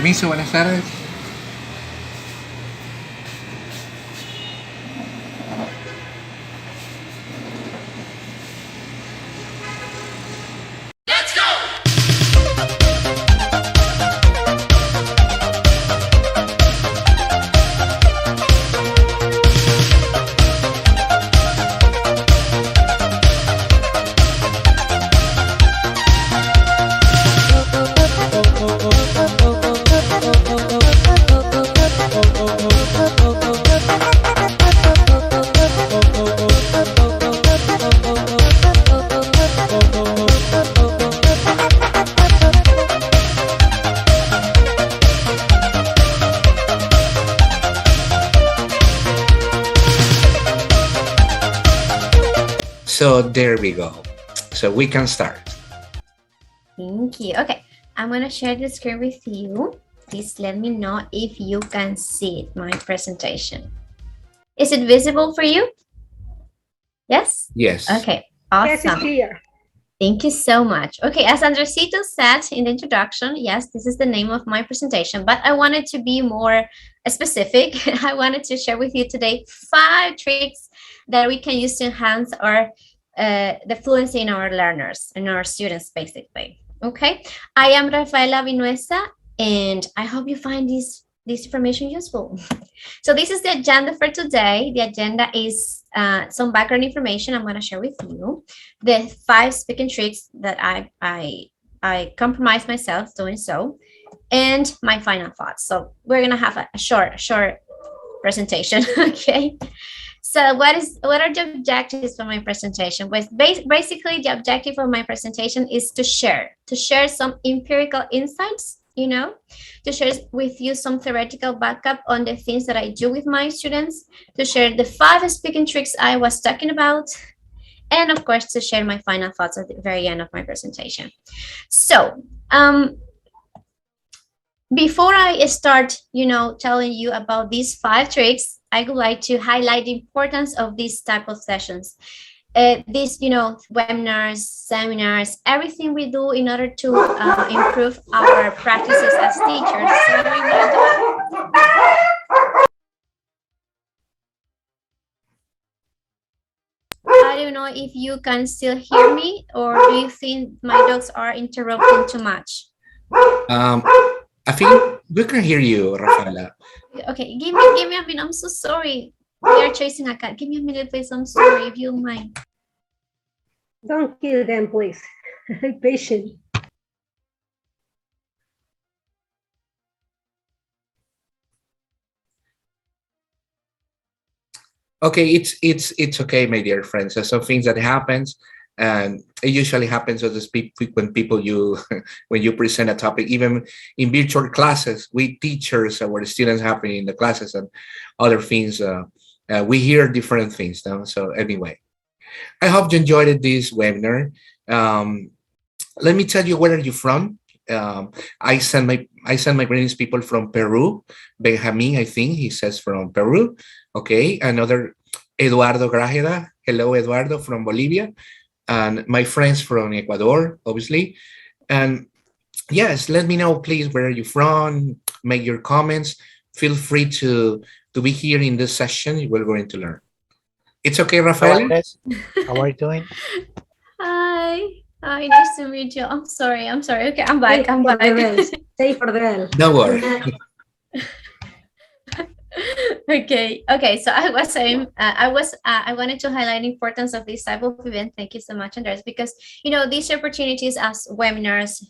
permiso, buenas tardes. So there we go. So we can start. Thank you. Okay, I'm going to share the screen with you. Please let me know if you can see it, my presentation. Is it visible for you? Yes? Yes. Okay, awesome. Yes, it's clear. Thank you so much. Okay, as Andresito said in the introduction, yes, this is the name of my presentation, but I wanted to be more specific. I wanted to share with you today 5 tricks that we can use to enhance our the fluency in our learners and our students, basically. Okay, I am Rafaela Vinueza, and I hope you find this information useful. So this is the agenda for today. The agenda is some background information I'm going to share with you, the 5 speaking tricks that I compromise myself doing so, and my final thoughts. So we're going to have a short presentation. Okay. So what are the objectives for my presentation? Well, basically, the objective of my presentation is to share some empirical insights, to share with you some theoretical backup on the things that I do with my students, to share the 5 speaking tricks I was talking about, and of course, to share my final thoughts at the very end of my presentation. So, before I start, telling you about these 5 tricks, I would like to highlight the importance of these type of sessions. These, webinars, seminars, everything we do in order to improve our practices as teachers. So I don't know if you can still hear me, or do you think my dogs are interrupting too much? I think we can hear you, Rafaela. Okay, give me a minute. I'm so sorry. We are chasing a cat. Give me a minute, please. I'm sorry, if you don't mind. Don't kill them, please. Patient. Okay, it's okay, my dear friends. There's some things that happens, and it usually happens when people when you present a topic, even in virtual classes, we teachers or the students happening in the classes and other things, we hear different things now. So anyway, I hope you enjoyed this webinar. Let me tell you, where are you from? I send my greetings, people from Peru. Benjamin, I think he says from Peru. Okay, another Eduardo Grajeda. Hello, Eduardo from Bolivia. And my friends from Ecuador, obviously. And yes, let me know, please, where are you from? Make your comments. Feel free to be here in this session. We're going to learn. It's okay, Rafael? How are you doing? Hi, nice to meet you. I'm sorry. Okay, I'm back. Stay for the bell. Don't worry. Okay. So I was saying, I wanted to highlight the importance of this type of event. Thank you so much, Andres, because these opportunities as webinars,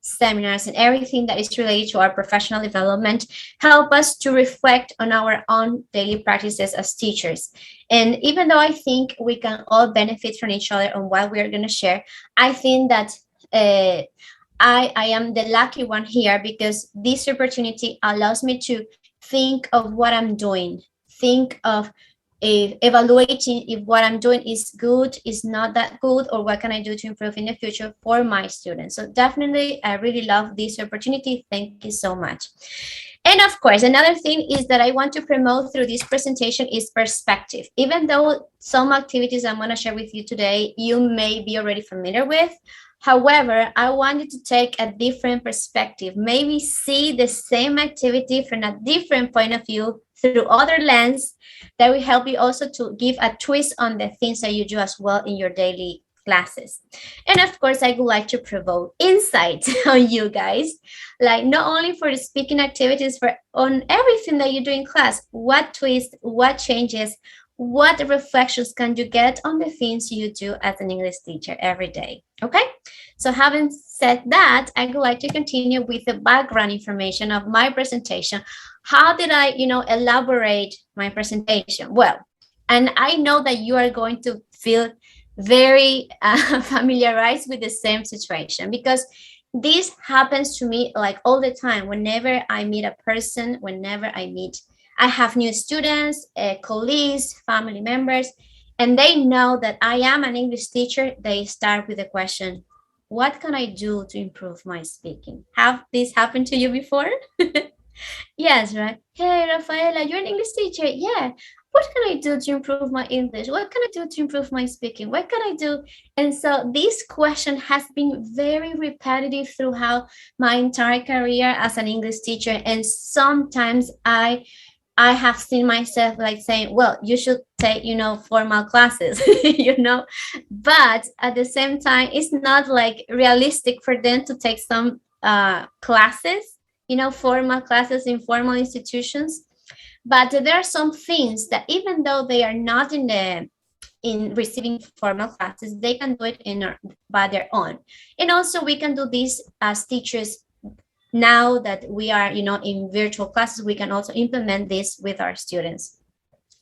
seminars, and everything that is related to our professional development help us to reflect on our own daily practices as teachers. And even though I think we can all benefit from each other on what we are going to share, I think that I am the lucky one here, because this opportunity allows me to think of what I'm doing, think of evaluating if what I'm doing is good, is not that good, or what can I do to improve in the future for my students. So definitely, I really love this opportunity. Thank you so much. And of course, another thing is that I want to promote through this presentation is perspective. Even though some activities I'm going to share with you today, you may be already familiar with, However, I wanted to take a different perspective, maybe see the same activity from a different point of view through other lens that will help you also to give a twist on the things that you do as well in your daily classes. And of course, I would like to provoke insight on you guys, like not only for the speaking activities, for on everything that you do in class. What twists, what changes, what reflections can you get on the things you do as an English teacher every day? Okay, so having said that, I would like to continue with the background information of my presentation. How did I, elaborate my presentation? Well, and I know that you are going to feel very familiarized with the same situation, because this happens to me like all the time. Whenever I meet a person, I have new students, colleagues, family members, and they know that I am an English teacher. They start with the question, what can I do to improve my speaking? Have this happened to you before? Yes, right. Hey, Rafaela, you're an English teacher. Yeah. What can I do to improve my English? What can I do to improve my speaking? What can I do? And so this question has been very repetitive throughout my entire career as an English teacher. And sometimes I have seen myself like saying, well, you should take, formal classes, but at the same time, it's not like realistic for them to take some classes, formal classes in formal institutions. But there are some things that even though they are not in receiving formal classes, they can do it by their own. And also we can do this as teachers. Now that we are, in virtual classes, we can also implement this with our students.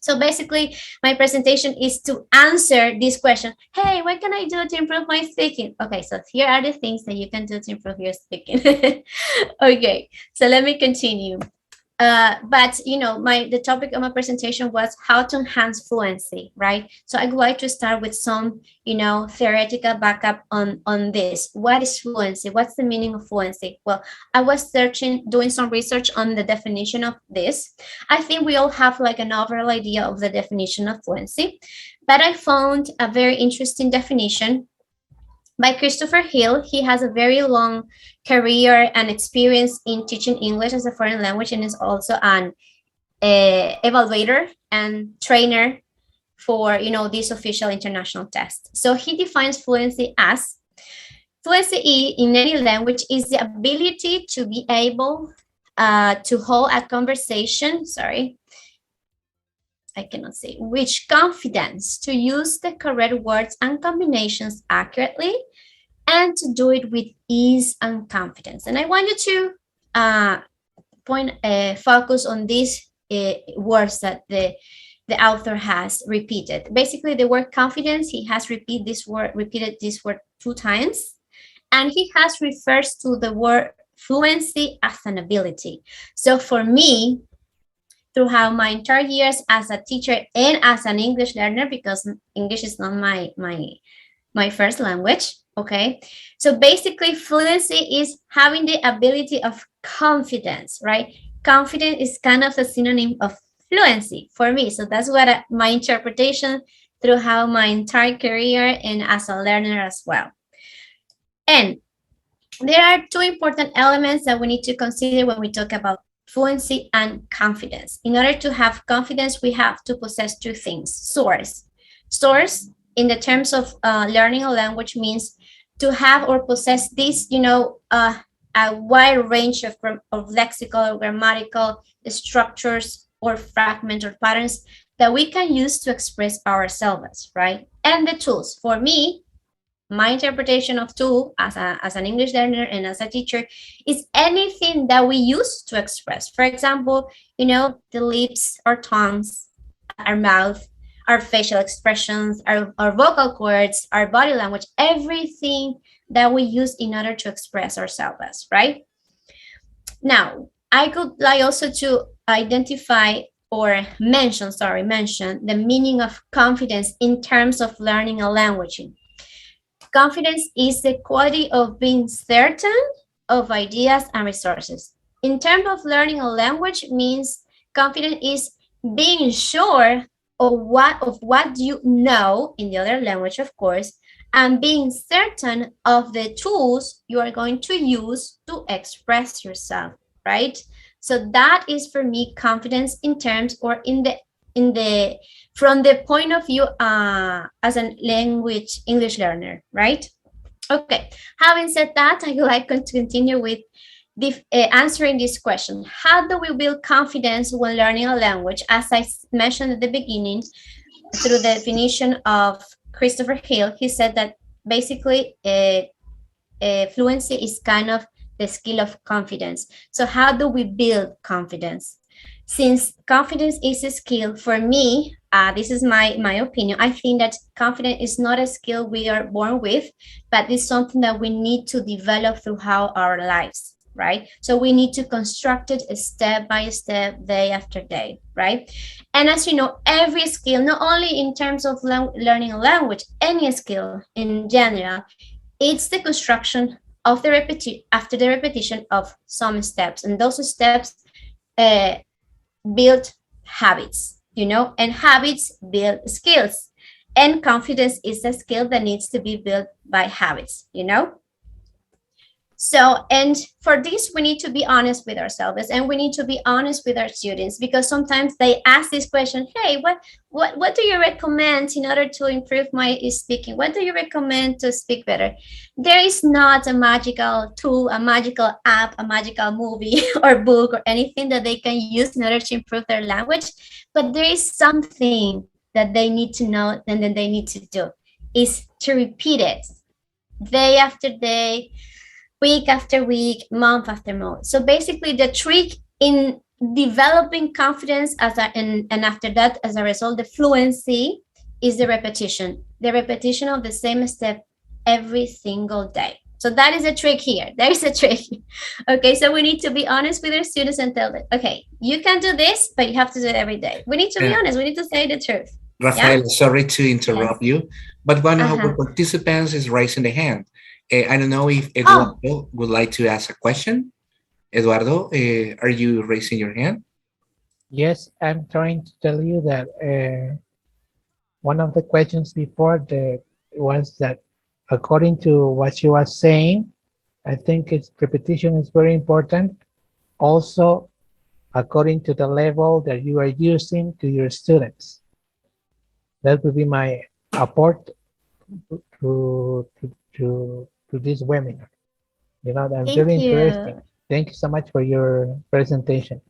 So basically, my presentation is to answer this question. Hey, what can I do to improve my speaking? Okay, so here are the things that you can do to improve your speaking. Okay, so let me continue. But the topic of my presentation was how to enhance fluency, right? So I would like to start with some, theoretical backup on this. What is fluency? What's the meaning of fluency? Well, I was doing some research on the definition of this. I think we all have like an overall idea of the definition of fluency, but I found a very interesting definition by Christopher Hill. He has a very long career and experience in teaching English as a foreign language, and is also an evaluator and trainer for this official international test. So he defines fluency as fluency in any language is the ability to be able to hold a conversation. I cannot say which confidence to use the correct words and combinations accurately, and to do it with ease and confidence. And I want you to focus on these words that the author has repeated. Basically, the word confidence, he has repeated this word 2 times, and he has refers to the word fluency as an ability. So for me, throughout my entire years as a teacher and as an English learner, because English is not my first language, okay? So basically, fluency is having the ability of confidence, right? Confidence is kind of a synonym of fluency for me. So that's what my interpretation throughout my entire career and as a learner as well. And there are 2 important elements that we need to consider when we talk about fluency and confidence. In order to have confidence, we have to possess 2 things. Source, in the terms of learning a language, means to have or possess this, a wide range of lexical, grammatical structures or fragments or patterns that we can use to express ourselves, right? And the tools. For me, my interpretation of tool as an English learner and as a teacher is anything that we use to express. For example, the lips, our tongues, our mouth, our facial expressions, our vocal cords, our body language, everything that we use in order to express ourselves, right? Now, I would like also to identify or mention the meaning of confidence in terms of learning a language. Confidence is the quality of being certain of ideas and resources. In terms of learning a language, means confidence is being sure of what you know in the other language, of course, and being certain of the tools you are going to use to express yourself, right? So that is for me confidence in terms, or in the from the point of view as a language English learner, right? Okay, having said that, I would like to continue with answering this question. How do we build confidence when learning a language? As I mentioned at the beginning, through the definition of Christopher Hill, he said that basically fluency is kind of the skill of confidence. So how do we build confidence? Since confidence is a skill, for me, this is my opinion, I think that confidence is not a skill we are born with, but it's something that we need to develop throughout our lives, right? So we need to construct it step by step, day after day, right? And as you know, every skill, not only in terms of learning a language, any skill in general, it's the construction of the after the repetition of some steps, and those steps build habits, and habits build skills, and confidence is a skill that needs to be built by habits. So, and for this, we need to be honest with ourselves, and we need to be honest with our students, because sometimes they ask this question, hey, what do you recommend in order to improve my speaking? What do you recommend to speak better? There is not a magical tool, a magical app, a magical movie or book or anything that they can use in order to improve their language, but there is something that they need to know and that they need to do, is to repeat it day after day, week after week, month after month. So basically the trick in developing confidence and after that, as a result, the fluency, is the repetition of the same step every single day. So that is a trick here. There is a trick. Okay, so we need to be honest with our students and tell them, okay, you can do this, but you have to do it every day. We need to be honest. We need to say the truth. Rafael, sorry to interrupt you, but one of our Uh-huh. participants is raising the hand. I don't know if Oh, Eduardo would like to ask a question. Eduardo, are you raising your hand? Yes, I'm trying to tell you that one of the questions before was that according to what you are saying, I think it's repetition is very important. Also, according to the level that you are using to your students. That would be my apport to this webinar. That's thank very you. interesting. Thank you so much for your presentation.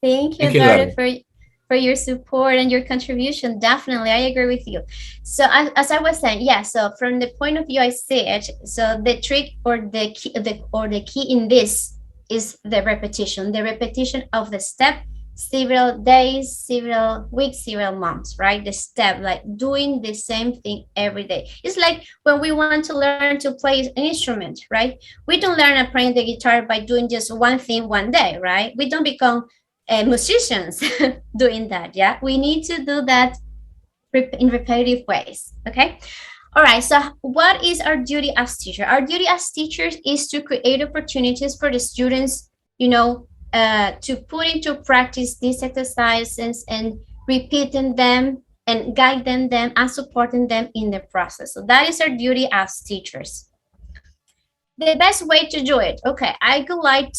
Thank you, Thank you, Eduardo, Eduardo. for your support and your contribution. Definitely, I agree with you. So as I was saying, yeah. So from the point of view I see it, so the trick or the key in this is the repetition of the step, several days, several weeks, several months, right? The step, like doing the same thing every day. It's like when we want to learn to play an instrument, right? We don't learn to play the guitar by doing just one thing one day, right? We don't become musicians doing that. Yeah, we need to do that in repetitive ways. Okay. All right. So what is our duty as teacher? Our duty as teachers is to create opportunities for the students, to put into practice these exercises and repeating them and guiding them and supporting them in the process. So that is our duty as teachers. The best way to do it, okay, I would like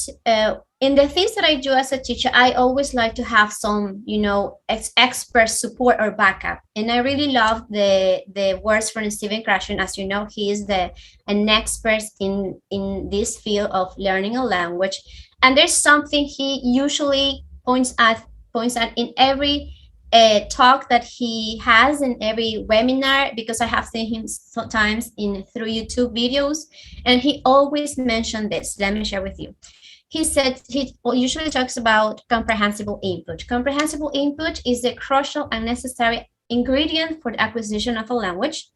in the things that I do as a teacher, I always like to have some expert support or backup, and I really love the words from Stephen Krashen. As you know, he is an expert in this field of learning a language, and there's something he usually points at in every talk that he has in every webinar, because I have seen him sometimes through YouTube videos, and he always mentioned this. Let me share with you. He said he usually talks about comprehensible input. Comprehensible input is the crucial and necessary ingredient for the acquisition of a language.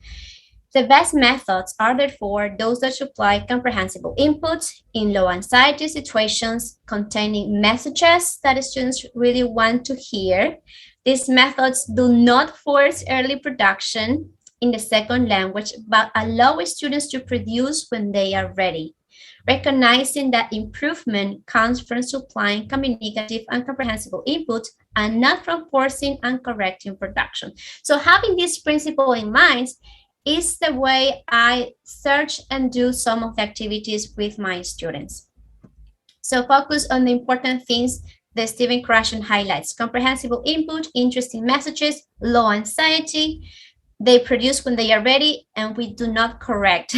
The best methods are therefore those that supply comprehensible input in low anxiety situations containing messages that students really want to hear. These methods do not force early production in the second language, but allow students to produce when they are ready, recognizing that improvement comes from supplying communicative and comprehensible input and not from forcing and correcting production. So having this principle in mind, is the way I search and do some of the activities with my students. So focus on the important things that Stephen Krashen highlights: comprehensible input, interesting messages, low anxiety. They produce when they are ready, and we do not correct,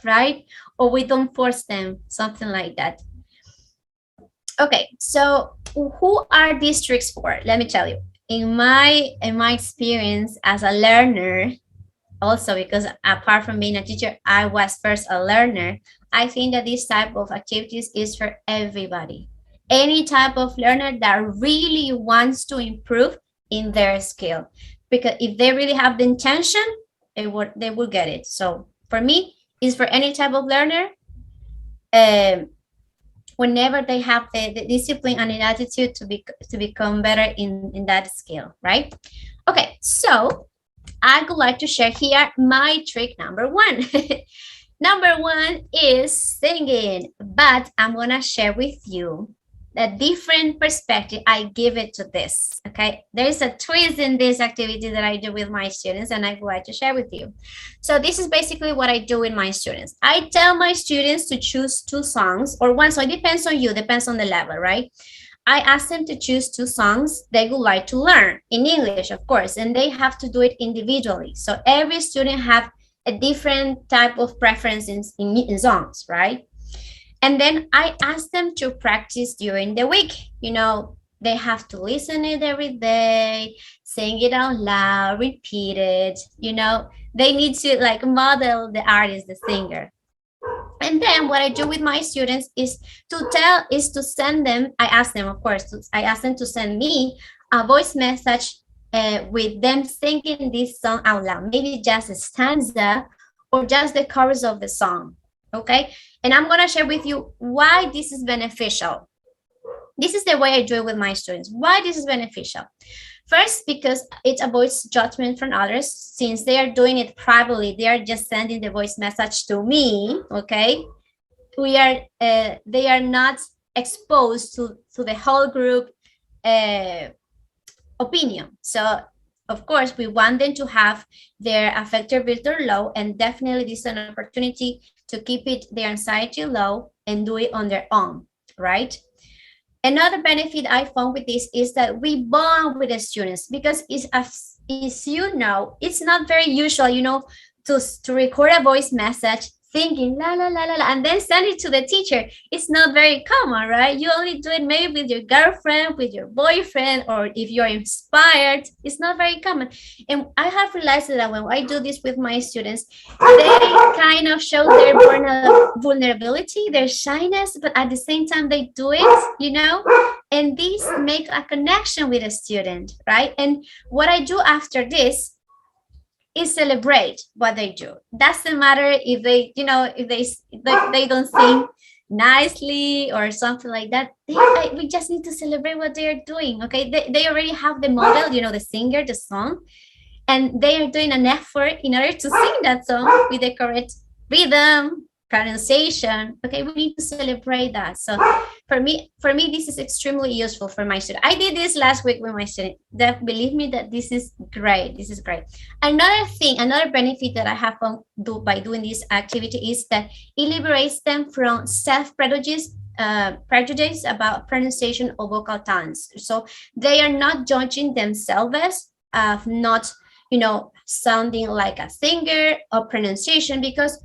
right? Or we don't force them, something like that. Okay, so who are these tricks for? Let me tell you. In my experience as a learner, also because apart from being a teacher, I was first a learner, I think that this type of activities is for everybody. Any type of learner that really wants to improve in their skill. Because if they really have the intention, they will get it. So for me, it's for any type of learner. Whenever they have the discipline and the attitude to become better in that skill, right? Okay, so I would like to share here my trick number one. Number one is singing, but I'm gonna share with you a different perspective I give it to this. Okay, there's a twist in this activity that I do with my students, and I would like to share with you. So this is basically what I do with my students. I tell my students to choose 2 songs or one, so it depends on you, depends on the level, right? I ask them to choose 2 songs they would like to learn in English, of course, and they have to do it individually. So every student have a different type of preference in songs, right? And then I ask them to practice during the week. You know, they have to listen it every day, sing it out loud, repeat it. You know, they need to like model the artist, the singer. And then what I do with my students is to send them, I ask them, of course, I ask them to send me a voice message with them singing this song out loud, maybe just a stanza or just the chorus of the song, okay? And I'm gonna share with you why this is beneficial. This is the way I do it with my students. Why this is beneficial? First, because it avoids judgment from others. Since they are doing it privately, they are just sending the voice message to me, okay? They are not exposed to the whole group opinion. So, of course, we want them to have their affective filter low, and definitely this is an opportunity to keep their anxiety low and do it on their own, right? Another benefit I found with this is that we bond with the students, because as you know, it's not very usual, you know, to record a voice message thinking la la la la la and then send it to the teacher. It's not very common, right? You only do it maybe with your girlfriend, with your boyfriend, or if you're inspired. It's not very common. And I have realized that when I do this with my students, they kind of show their vulnerability, their shyness, but at the same time they do it, you know, and these make a connection with a student, right? And what I do after this is celebrate what they do. Doesn't matter if they, you know, if they don't sing nicely or something like that. We just need to celebrate what they are doing. Okay, they already have the model, you know, the singer, the song, and they are doing an effort in order to sing that song with the correct rhythm, pronunciation. Okay, we need to celebrate that. So for me this is extremely useful for my student. I did this last week with my student. That, believe me, that this is great. Another benefit that I have found by doing this activity is that it liberates them from self-prejudice about pronunciation or vocal talents. So they are not judging themselves of not, you know, sounding like a singer or pronunciation, because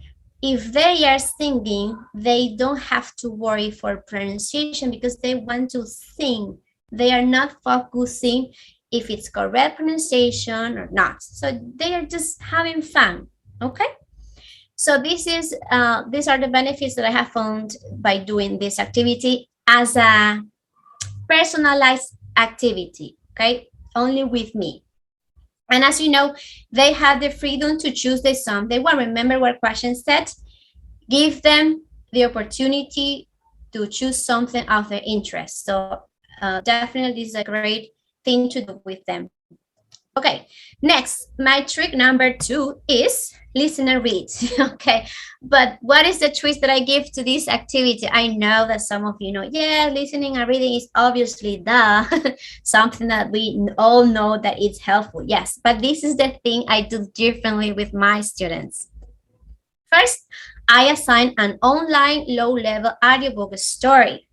if they are singing, they don't have to worry for pronunciation because they want to sing. They are not focusing if it's correct pronunciation or not. So they are just having fun, okay? So these are the benefits that I have found by doing this activity as a personalized activity, okay? Only with me. And as you know, they have the freedom to choose the song they want. Remember what question said? Give them the opportunity to choose something of their interest. So definitely this is a great thing to do with them. Okay, next, my trick number 2 is listen and read. Okay, but what is the twist that I give to this activity? I know that some of you know, yeah, listening and reading is obviously something that we all know that it's helpful. Yes, but this is the thing I do differently with my students. First, I assign an online low-level audiobook story.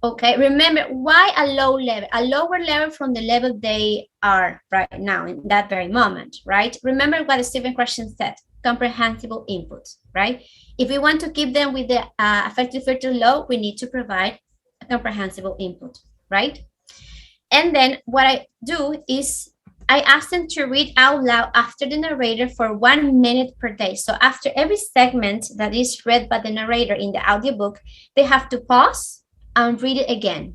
Okay, remember why a low level? A lower level from the level they are right now in that very moment, right? Remember what Stephen Krashen said, comprehensible input, right? If we want to keep them with the affective filter low, we need to provide a comprehensible input, right? And then what I do is I ask them to read out loud after the narrator for 1 minute per day. So after every segment that is read by the narrator in the audiobook, they have to pause and read it again.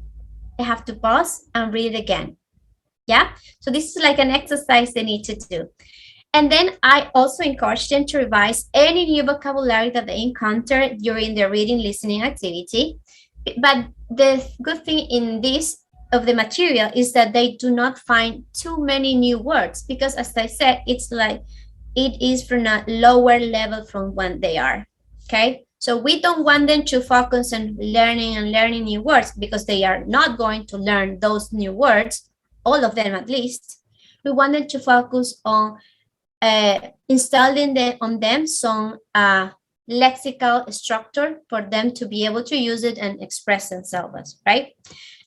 They have to pause and read it again. Yeah. So this is like an exercise they need to do. And then I also encourage them to revise any new vocabulary that they encounter during the reading listening activity. But the good thing in this of the material is that they do not find too many new words, because as I said, it's like it is from a lower level from when they are. Okay. So we don't want them to focus on learning new words, because they are not going to learn those new words, all of them at least. We want them to focus on installing on them some lexical structure for them to be able to use it and express themselves, right?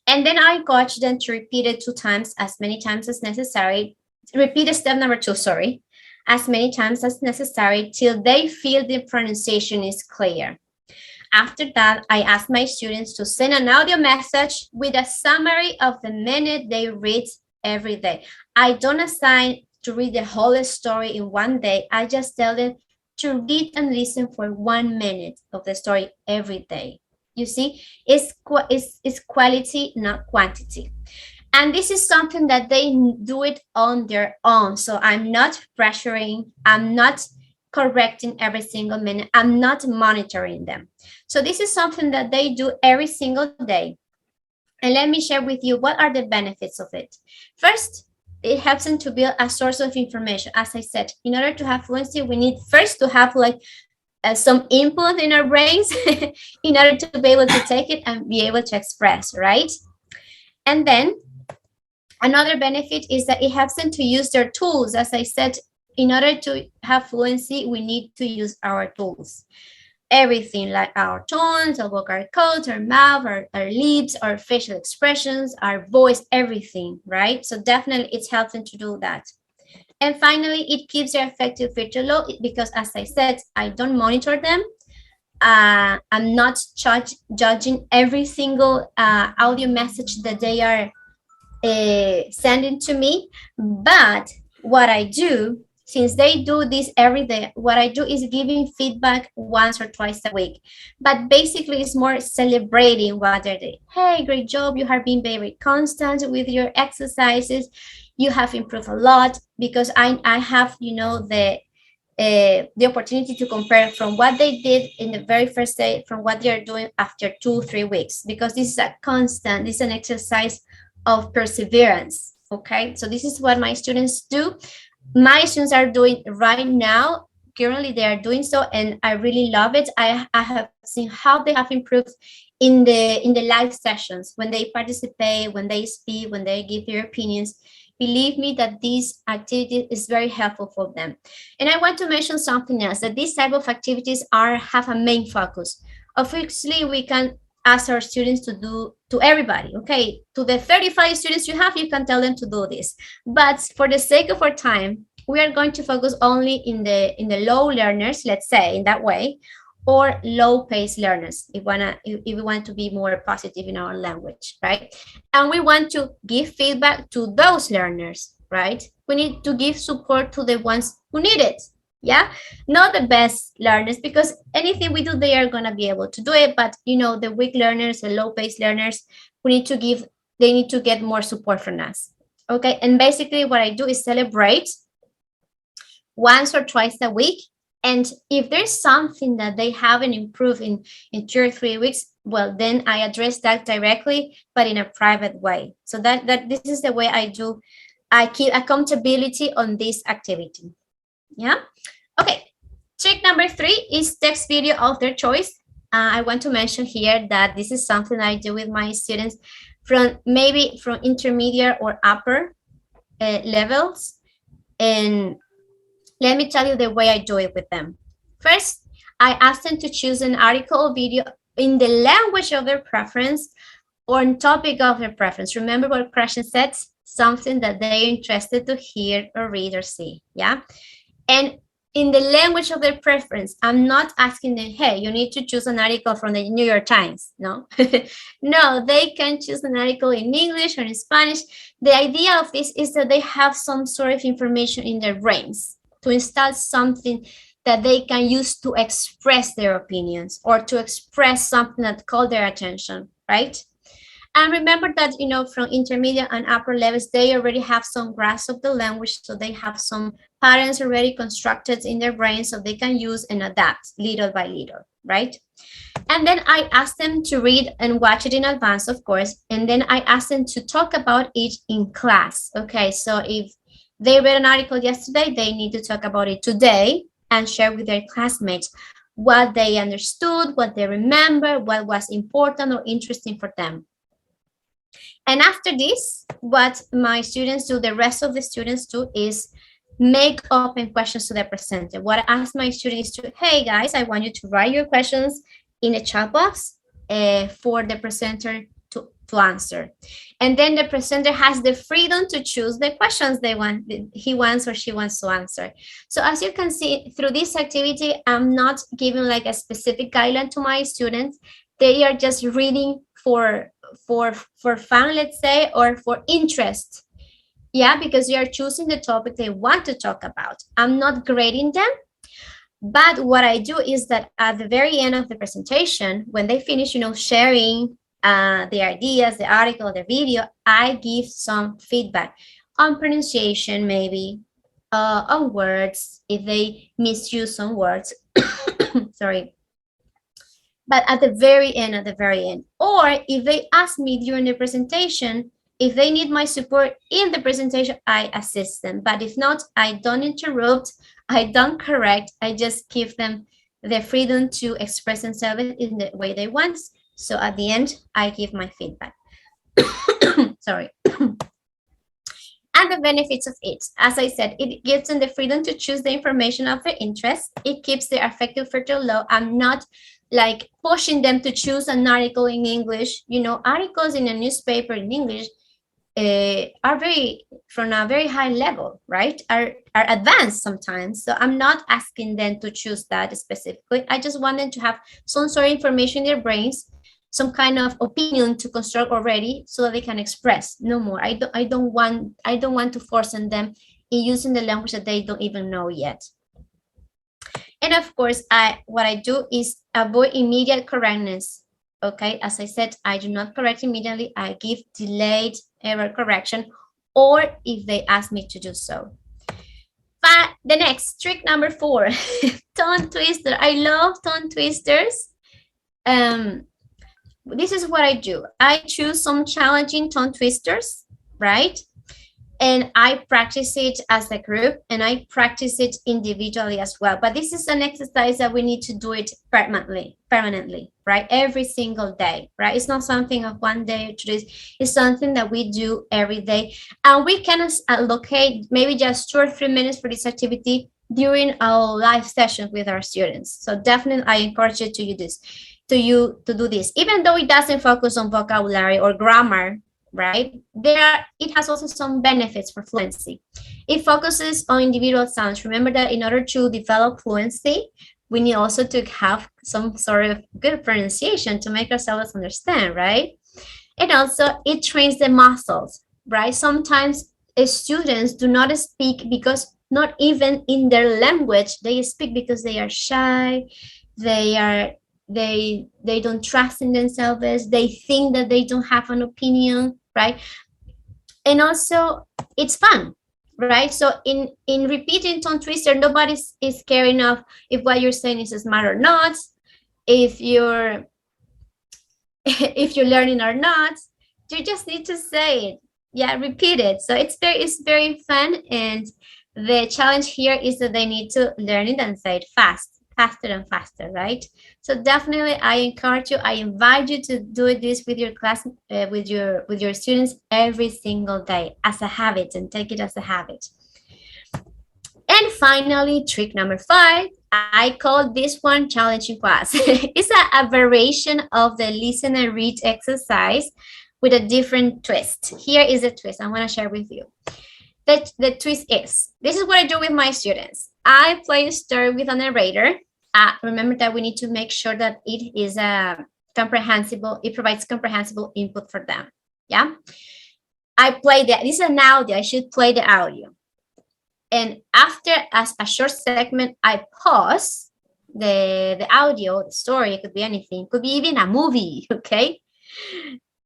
And then I encourage them to repeat it 2 times, as many times as necessary. Repeat step number 2, sorry, as many times as necessary till they feel the pronunciation is clear. After that, I ask my students to send an audio message with a summary of the minute they read every day. I don't assign to read the whole story in 1 day. I just tell them to read and listen for 1 minute of the story every day. You see, it's quality, not quantity. And this is something that they do it on their own. So I'm not pressuring, I'm not correcting every single minute, I'm not monitoring them. So this is something that they do every single day. And let me share with you what are the benefits of it. First, it helps them to build a source of information. As I said, in order to have fluency, we need first to have like some input in our brains in order to be able to take it and be able to express, right? And then another benefit is that it helps them to use their tools. As I said, in order to have fluency, we need to use our tools. Everything like our tones, our vocal codes, our mouth, our lips, our facial expressions, our voice, everything, right? So definitely it's helping to do that. And finally, it keeps their affective filter low, because as I said, I don't monitor them. I'm not judging every single audio message that they are sending to me. But what I do, since they do this every day, what I do is giving feedback once or twice a week. But basically, it's more celebrating what they're doing. Hey, great job. You have been very constant with your exercises. You have improved a lot, because I have, you know, the opportunity to compare from what they did in the very first day from what they are doing after 2-3 weeks, because this is a constant, this is an exercise of perseverance. Okay, so this is what my students do. My students are doing right now. Currently, they are doing so, and I really love it. I have seen how they have improved in the live sessions, when they participate, when they speak, when they give their opinions. Believe me that this activity is very helpful for them. And I want to mention something else, that these type of activities have a main focus. Obviously, we can ask our students to do to everybody, okay? To the 35 students you have, you can tell them to do this. But for the sake of our time, we are going to focus only in the low learners, let's say in that way, or low-paced learners, if we want to be more positive in our language, right? And we want to give feedback to those learners, right? We need to give support to the ones who need it, yeah? Not the best learners, because anything we do, they are gonna be able to do it, but you know, the weak learners, the low-paced learners, they need to get more support from us, okay? And basically what I do is celebrate once or twice a week. And if there's something that they haven't improved in 2 or 3 weeks, well, then I address that directly, but in a private way. So that this is the way I do I keep accountability on this activity. Yeah. Okay. Trick number 3 is text video of their choice. I want to mention here that this is something I do with my students from intermediate or upper levels. And let me tell you the way I do it with them. First, I ask them to choose an article or video in the language of their preference or on topic of their preference. Remember what question said? Something that they're interested to hear or read or see. Yeah. And in the language of their preference, I'm not asking them, hey, you need to choose an article from the New York Times. No, no, they can choose an article in English or in Spanish. The idea of this is that they have some sort of information in their brains to install something that they can use to express their opinions or to express something that caught their attention, right? And remember that, from intermediate and upper levels, they already have some grasp of the language, so they have some patterns already constructed in their brain, so they can use and adapt little by little, right? And then I ask them to read and watch it in advance, of course, and then I ask them to talk about it in class. Okay, so if they read an article yesterday, they need to talk about it today and share with their classmates what they understood, what they remember, what was important or interesting for them. And after this, what my students do, the rest of the students do, is make open questions to the presenter. What I ask my students to, hey guys, I want you to write your questions in a chat box for the presenter to answer. And then the presenter has the freedom to choose the questions he wants or she wants to answer. So as you can see, through this activity, I'm not giving like a specific guideline to my students. They are just reading for fun, let's say, or for interest. Yeah, because they are choosing the topic they want to talk about. I'm not grading them, but what I do is that at the very end of the presentation, when they finish, sharing the ideas, the article, the video, I give some feedback on pronunciation, maybe on words, if they misuse some words. Sorry. But at the very end, or if they ask me during the presentation, if they need my support in the presentation, I assist them. But if not, I don't interrupt, I don't correct, I just give them the freedom to express themselves in the way they want. So at the end, I give my feedback. Sorry. And the benefits of it, as I said, it gives them the freedom to choose the information of their interest. It keeps their affective filter low. I'm not like pushing them to choose an article in English. Articles in a newspaper in English are from a very high level, right? Are advanced sometimes. So I'm not asking them to choose that specifically. I just want them to have some sort of information in their brains, some kind of opinion to construct already, so that they can express. No more. I don't want to force on them in using the language that they don't even know yet. And of course, what I do is avoid immediate correctness. Okay, as I said, I do not correct immediately. I give delayed error correction, or if they ask me to do so. But the next trick number 4, tongue twister. I love tongue twisters. This is what I do. I choose some challenging tongue twisters, right? And I practice it as a group, and I practice it individually as well. But this is an exercise that we need to do it permanently, right? Every single day, right? It's not something of one day or 2 days. It's something that we do every day. And we can allocate maybe just 2 or 3 minutes for this activity during our live session with our students. So definitely I encourage you to do this. To do this, even though it doesn't focus on vocabulary or grammar, right? It has also some benefits for fluency. It focuses on individual sounds. Remember that in order to develop fluency, we need also to have some sort of good pronunciation to make ourselves understand, right? And also it trains the muscles, right? Sometimes students do not speak because not even in their language, they speak because they are shy, they don't trust in themselves, they think that they don't have an opinion, right? And also it's fun, right? So in repeating tongue twister, nobody is caring of if what you're saying is smart or not, if you're learning or not. You just need to say it. Yeah, repeat it. So it's very fun, and the challenge here is that they need to learn it and say it faster and faster, right? So definitely, I encourage you, I invite you to do this with your class, with your students every single day as a habit, and take it as a habit. And finally, trick number 5, I call this one challenging class. It's a variation of the listen and read exercise with a different twist. Here is the twist I want to share with you. The twist is, this is what I do with my students. I play a story with a narrator. Remember that we need to make sure that it is comprehensible. It provides comprehensible input for them. Yeah. I play that. This is an audio. I should play the audio. And after a short segment, I pause the audio, the story. It could be anything. It could be even a movie. Okay.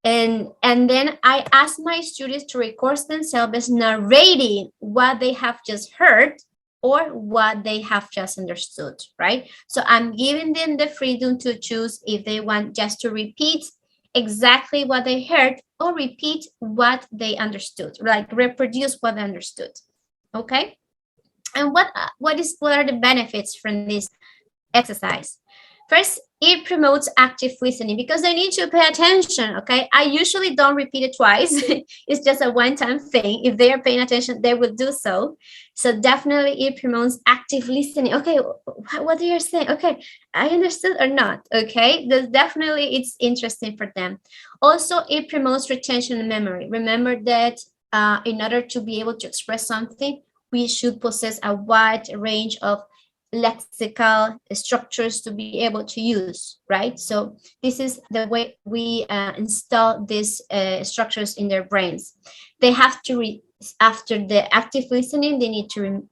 And then I ask my students to record themselves narrating what they have just heard or what they have just understood, right? So I'm giving them the freedom to choose if they want just to repeat exactly what they heard or repeat what they understood, like reproduce what they understood. Okay. And what are the benefits from this exercise? First, it promotes active listening because they need to pay attention. Okay. I usually don't repeat it twice. It's just a one-time thing. If they are paying attention, they will do so. So definitely it promotes active listening. Okay, what are you saying? Okay, I understood or not. Okay, definitely it's interesting for them. Also, it promotes retention and memory. Remember that in order to be able to express something, we should possess a wide range of lexical structures to be able to use, right? So this is the way we install these structures in their brains. They have to, after the active listening, they need to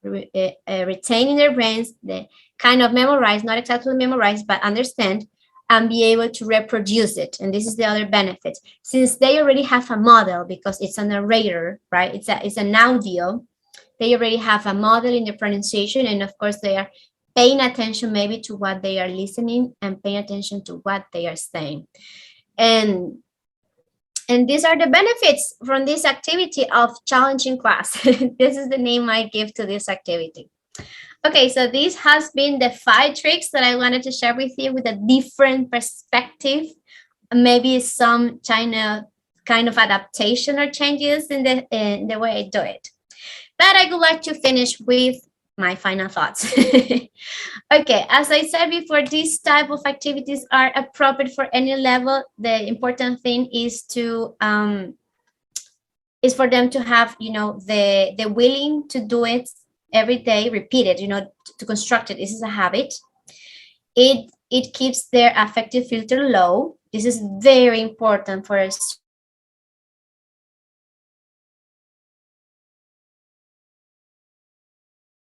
retain in their brains, the kind of memorize, not exactly memorize, but understand and be able to reproduce it. And this is the other benefit. Since they already have a model, because it's a narrator, right? It's an audio. They already have a model in the pronunciation, and of course they are paying attention maybe to what they are listening and paying attention to what they are saying. And these are the benefits from this activity of challenging class. This is the name I give to this activity. Okay, so this has been the 5 tricks that I wanted to share with you with a different perspective, maybe some kind of adaptation or changes in the way I do it. But I would like to finish with my final thoughts. Okay, as I said before, these type of activities are appropriate for any level. The important thing is to is for them to have, the willing to do it every day, repeat it, to construct it. This is a habit. It keeps their affective filter low. This is very important for us.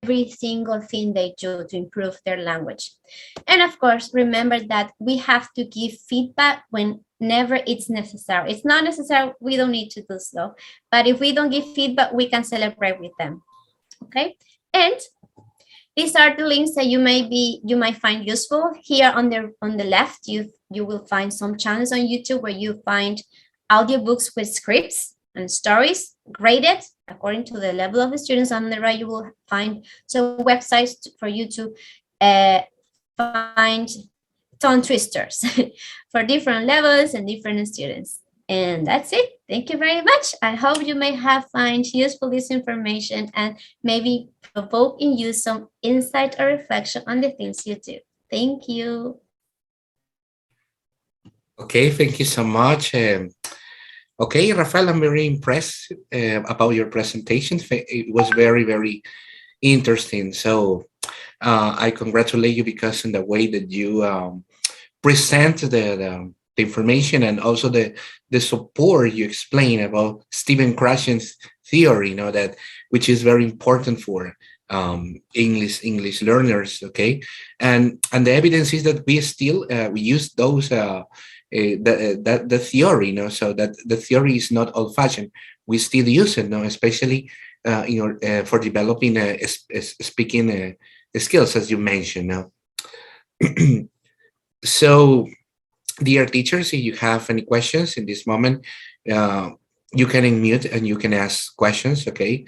Every single thing they do to improve their language. And of course, remember that we have to give feedback whenever it's necessary. It's not necessary, we don't need to do so. But if we don't give feedback, we can celebrate with them. Okay? And these are the links that you might find useful. Here on the left, you will find some channels on YouTube where you find audiobooks with scripts and stories graded according to the level of the students. On the right, you will find some websites for you to find tongue twisters for different levels and different students. And that's it. Thank you very much. I hope you may have find useful this information and maybe provoke in you some insight or reflection on the things you do. Thank you. Okay, thank you so much. Okay, Rafael, I'm very impressed about your presentation. It was very, very interesting. So I congratulate you because in the way that you present the information and also the support you explain about Stephen Krashen's theory, that which is very important for English learners. Okay, and the evidence is that we still we use those. The theory, so that the theory is not old-fashioned. We still use it, especially for developing speaking skills, as you mentioned. So, dear teachers, if you have any questions in this moment, you can unmute and you can ask questions. Okay,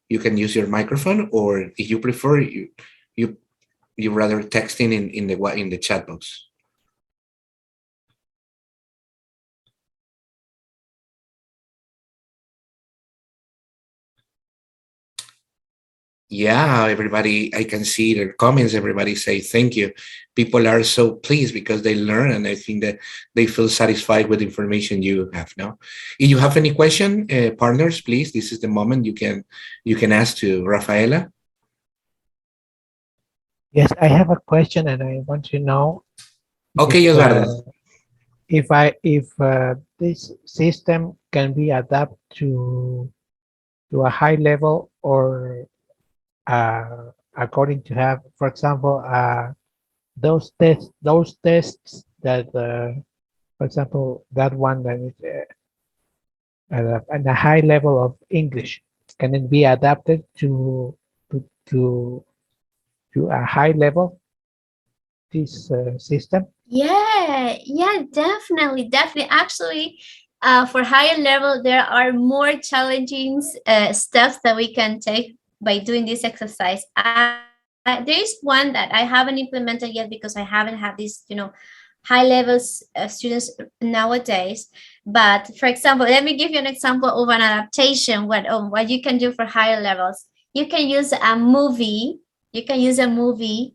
you can use your microphone, or if you prefer, you you rather texting in the chat box. Yeah, everybody, I can see their comments. Everybody say thank you. People are so pleased because they learn, and I think that they feel satisfied with the information you have now. If you have any question, partners, please, this is the moment you can ask to Rafaela. Yes, I have a question, and I want to know Okay, Eduardo. if this system can be adapted to a high level, or according to have, for example, those tests that, for example, that one that is at a high level of English, can it be adapted to to to a high level, this system? Yeah, definitely. Actually, for higher level, there are more challenging steps that we can take by doing this exercise. There is one that I haven't implemented yet because I haven't had these, high levels students nowadays. But for example, let me give you an example of an adaptation. What you can do for higher levels, you can use a movie. You can use a movie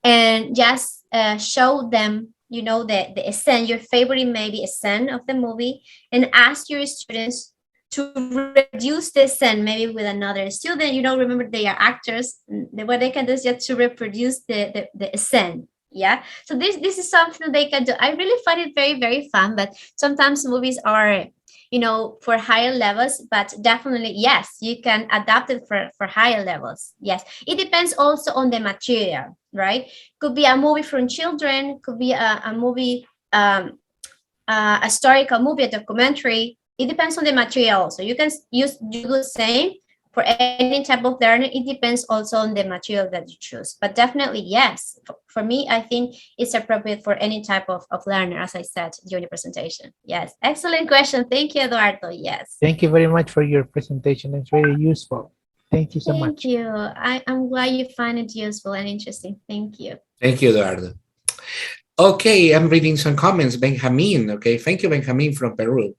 and just show them, the essence, your favorite maybe essence of the movie, and ask your students to reproduce the essence maybe with another student. Remember, they are actors. What they can do is just to reproduce the essence. Yeah, so this is something they can do. I really find it very, very fun, but sometimes movies are, for higher levels, but definitely, yes, you can adapt it for higher levels. Yes, it depends also on the material, right? Could be a movie from children, could be a movie, a historical movie, a documentary. It depends on the material. So you can do the same for any type of learning. It depends also on the material that you choose. But definitely, yes, for me, I think it's appropriate for any type of learner, as I said during the presentation. Yes, excellent question. Thank you, Eduardo. Yes. Thank you very much for your presentation. It's very useful. Thank you so Thank much. you. I'm glad you find it useful and interesting. Thank you. Thank you, Eduardo. Okay, I'm reading some comments. Benjamin, okay, thank you, Benjamin from Peru.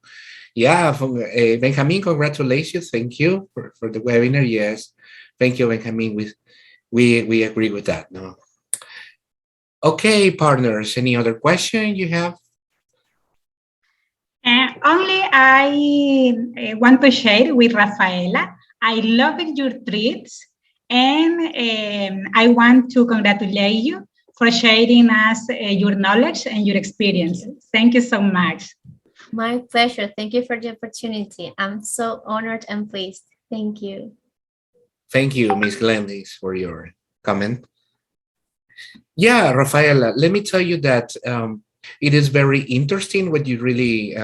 Yeah, Benjamin, congratulations. Thank you for the webinar. Yes, thank you, Benjamin. We agree with that. No. Okay, partners. Any other question you have? Only I want to share with Rafaela. I love your treats, and I want to congratulate you for sharing us your knowledge and your experience. Thank you so much. My pleasure. Thank you for the opportunity. I'm so honored and pleased. Thank you. Thank you, Ms. Glenlis, for your comment. Yeah, Rafaela, let me tell you that it is very interesting what you really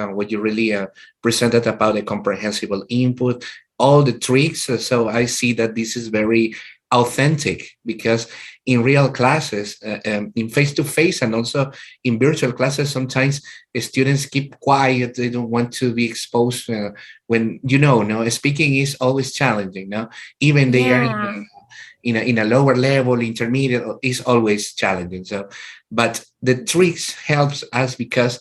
presented about the comprehensible input, all the tricks. So I see that this is very authentic, because in real classes, in face-to-face and also in virtual classes, sometimes students keep quiet. They don't want to be exposed when, no, speaking is always challenging. No, even they are in a lower level, intermediate, is always challenging. So, but the tricks helps us because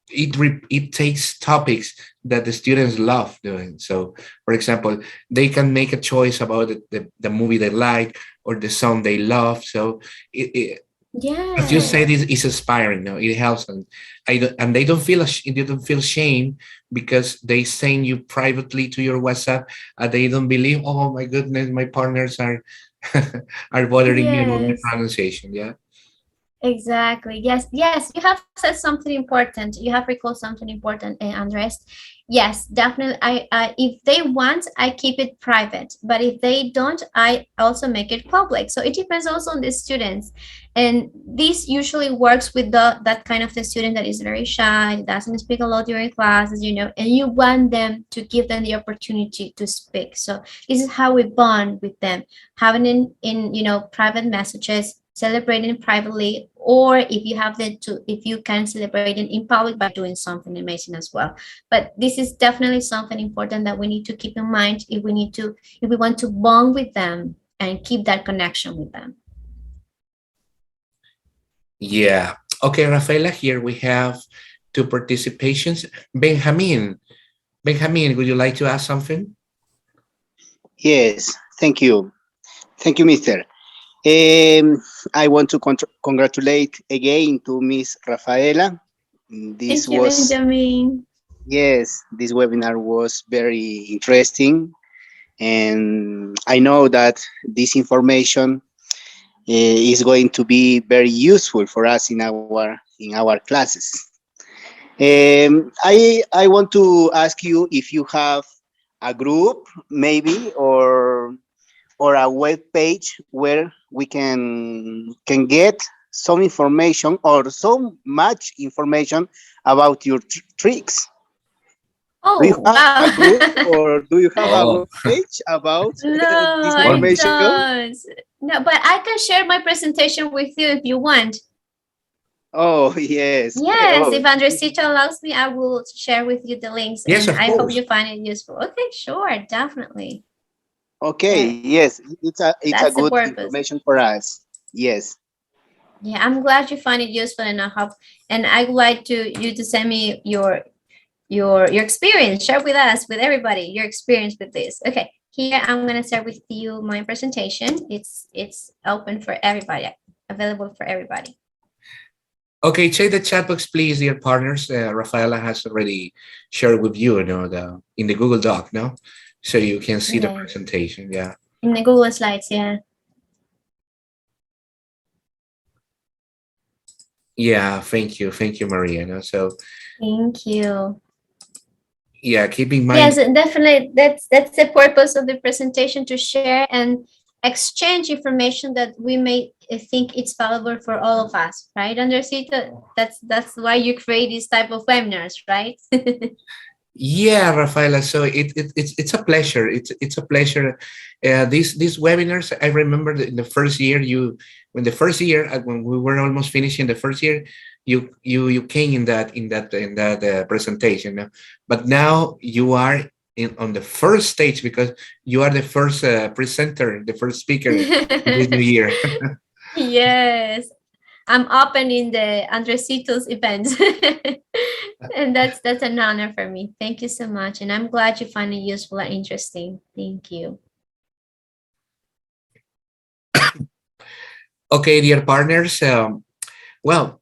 it takes topics that the students love doing. So, for example, they can make a choice about the movie they like or the song they love. So, as you said, it's inspiring. No, it helps them. And they don't feel shame because they send you privately to your WhatsApp. They don't believe, oh my goodness, my partners are are bothering me about my pronunciation. Yeah. Exactly. Yes. You have said something important. You have recalled something important, Andres. Yes, definitely. If they want, I keep it private. But if they don't, I also make it public. So it depends also on the students. And this usually works with that kind of the student that is very shy, doesn't speak a lot during classes, and you want them to give them the opportunity to speak. So this is how we bond with them, having in private messages, celebrating privately, or if you have if you can celebrate it in public by doing something amazing as well. But this is definitely something important that we need to keep in mind if we want to bond with them and keep that connection with them. Yeah. Okay, Rafaela, here we have two participations. Benjamin, would you like to ask something? Yes, thank you. Thank you, Mister. I want to congratulate again to Miss Rafaela. This Thank you, was, Benjamin. yes, this webinar was very interesting. And I know that this information is going to be very useful for us in our classes. I want to ask you if you have a group, maybe, or a web page where we can get some information or so much information about your tricks. Oh, Do you have wow. a group or do you have a Oh. web page about No, this I information? don't. No, but I can share my presentation with you if you want. Oh, yes. Yes, Oh, if Andresito allows me, I will share with you the links. Yes, And of I hope course. you find it useful. Okay, sure, definitely. okay. Yeah, Yes, it's a that's the good purpose. information for us. Yes. Yeah, I'm glad you find it useful, and I would like you to send me your experience. Share with us, with everybody, your experience with this. Okay, here I'm gonna share with you my presentation. It's open for everybody, available for everybody. Okay, check the chat box, please, dear partners. Rafaela has already shared with you, in the Google Doc, no? So you can see the Okay. presentation, yeah. In the Google Slides, yeah. Yeah, thank you, Maria. So Thank you. yeah, keep in mind. Yes, definitely. That's the purpose of the presentation, to share and exchange information that we may think it's valuable for all of us, right, Andresito? That's why you create this type of webinars, right? Yeah, Rafaela. So it's a pleasure. It's a pleasure. These webinars, I remember in the first year when we were almost finishing the first year, you came in that presentation. But now you are on the first stage because you are the first presenter, the first speaker this new year. Yes, I'm opening the Andresito's event. And that's an honor for me. Thank you so much. And I'm glad you find it useful and interesting. Thank you. Okay, dear partners. Well,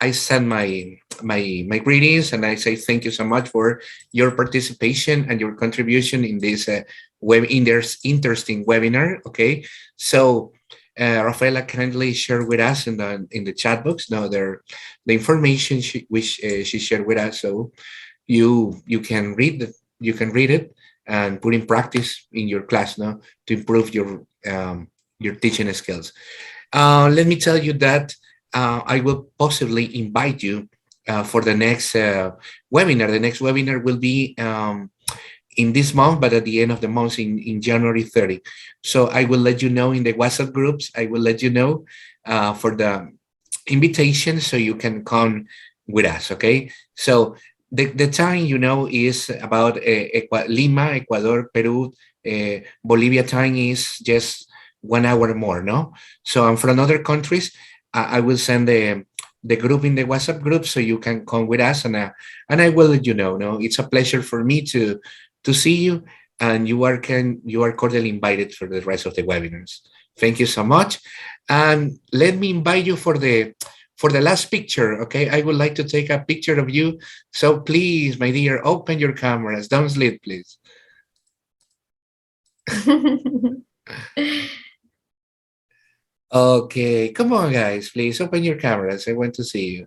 I send my greetings, and I say thank you so much for your participation and your contribution in this interesting webinar. Okay, so Rafaela kindly shared with us in the chat box now the information she shared with us, so you can read it and put in practice in your class now to improve your teaching skills. Let me tell you that I will possibly invite you for the next webinar. The next webinar will be in this month, but at the end of the month in January 30. So I will let you know in the WhatsApp groups. I will let you know for the invitation so you can come with us, okay? So the time, is about Lima, Ecuador, Peru, Bolivia time is just 1 hour more, no? So I'm from other countries. I will send the group in the WhatsApp group so you can come with us, and I will let you know. No, it's a pleasure for me to see you, and you are cordially invited for the rest of the webinars. Thank you so much, and let me invite you for the last picture. Okay, I would like to take a picture of you. So please, my dear, open your cameras. Don't sleep, please. Okay, come on, guys, please open your cameras. I want to see you.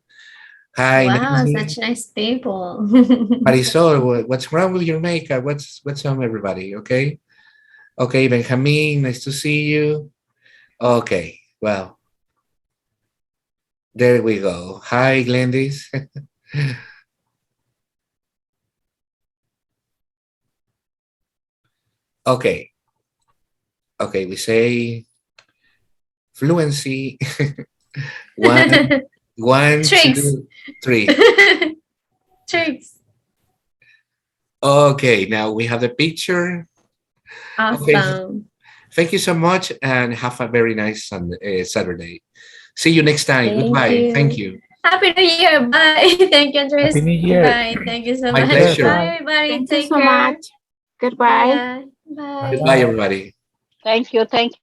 Hi, Wow, Nancy. such nice people. Marisol, what's wrong with your makeup? What's wrong, everybody? Okay, okay, Benjamin, nice to see you. Okay, well, there we go. Hi, Glendis. Okay, Okay, we say fluency. One, Tricks. 2, 3. Tricks. Okay, now we have the picture. Okay, Awesome. thank you so much and have a very nice Saturday. See you next time. Thank Goodbye. you. Thank you. Happy New Year. Bye. Thank you, Andres. Happy New Year. Bye. Thank you so My much. pleasure. Bye, everybody. Thank you Take so care. much. Goodbye. Yeah. Bye. Goodbye, everybody. Thank you. Thank you.